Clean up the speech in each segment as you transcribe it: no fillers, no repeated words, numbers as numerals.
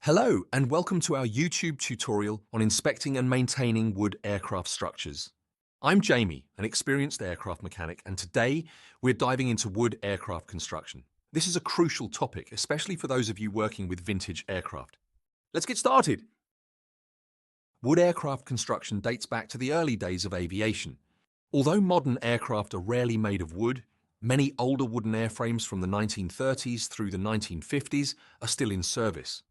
Hello, and welcome to our YouTube tutorial on inspecting and maintaining wood aircraft structures. I'm Jamie, an experienced aircraft mechanic, and today we're diving into wood aircraft construction. This is a crucial topic, especially for those of you working with vintage aircraft. Let's get started. Wood aircraft construction dates back to the early days of aviation. Although modern aircraft are rarely made of wood, many older wooden airframes from the 1930s through the 1950s are still in service.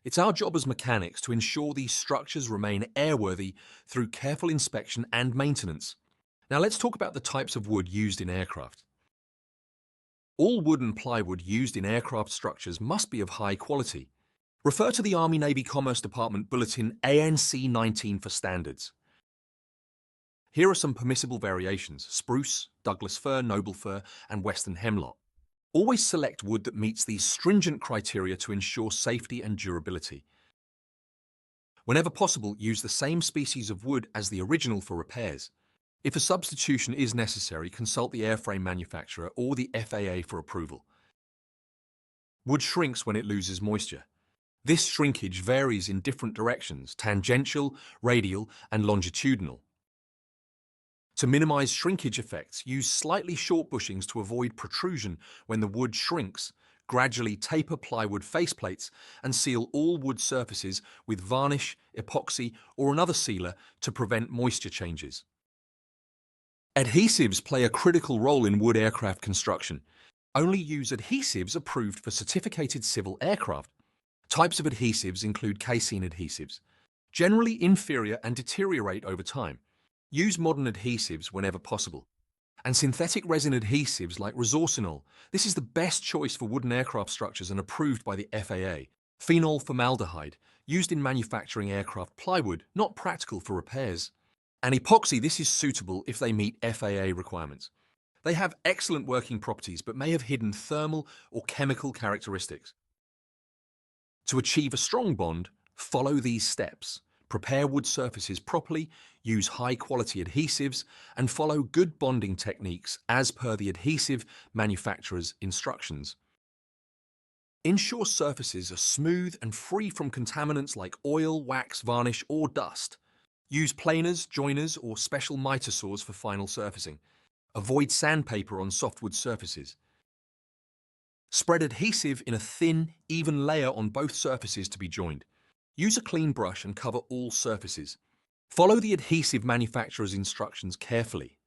It's our job as mechanics to ensure these structures remain airworthy through careful inspection and maintenance. Now let's talk about the types of wood used in aircraft. All wood and plywood used in aircraft structures must be of high quality. Refer to the Army-Navy Commerce Department Bulletin ANC 19 for standards. Here are some permissible variations: spruce, Douglas fir, noble fir, and western hemlock. Always select wood that meets these stringent criteria to ensure safety and durability. Whenever possible, use the same species of wood as the original for repairs. If a substitution is necessary, consult the airframe manufacturer or the FAA for approval. Wood shrinks when it loses moisture. This shrinkage varies in different directions: tangential, radial, and longitudinal. To minimize shrinkage effects, use slightly short bushings to avoid protrusion when the wood shrinks. Gradually taper plywood faceplates and seal all wood surfaces with varnish, epoxy, or another sealer to prevent moisture changes. Adhesives play a critical role in wood aircraft construction. Only use adhesives approved for certificated civil aircraft. Types of adhesives include casein adhesives, generally inferior and deteriorate over time. Use modern adhesives whenever possible. And synthetic resin adhesives like resorcinol. This is the best choice for wooden aircraft structures and approved by the FAA. Phenol formaldehyde, used in manufacturing aircraft plywood, not practical for repairs. And epoxy, this is suitable if they meet FAA requirements. They have excellent working properties but may have hidden thermal or chemical characteristics. To achieve a strong bond, follow these steps. Prepare wood surfaces properly, use high-quality adhesives, and follow good bonding techniques as per the adhesive manufacturer's instructions. Ensure surfaces are smooth and free from contaminants like oil, wax, varnish, or dust. Use planers, joiners, or special miter saws for final surfacing. Avoid sandpaper on softwood surfaces. Spread adhesive in a thin, even layer on both surfaces to be joined. Use a clean brush and cover all surfaces. Follow the adhesive manufacturer's instructions carefully.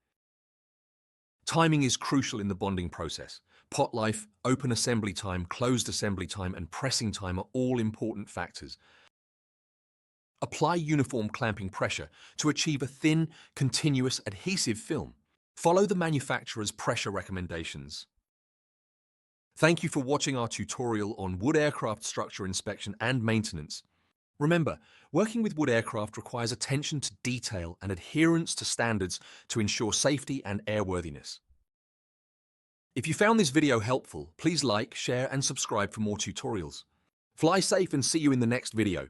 Timing is crucial in the bonding process. Pot life, open assembly time, closed assembly time, and pressing time are all important factors. Apply uniform clamping pressure to achieve a thin, continuous adhesive film. Follow the manufacturer's pressure recommendations. Thank you for watching our tutorial on wood aircraft structure inspection and maintenance. Remember, working with wood aircraft requires attention to detail and adherence to standards to ensure safety and airworthiness. If you found this video helpful, please like, share, and subscribe for more tutorials. Fly safe and see you in the next video.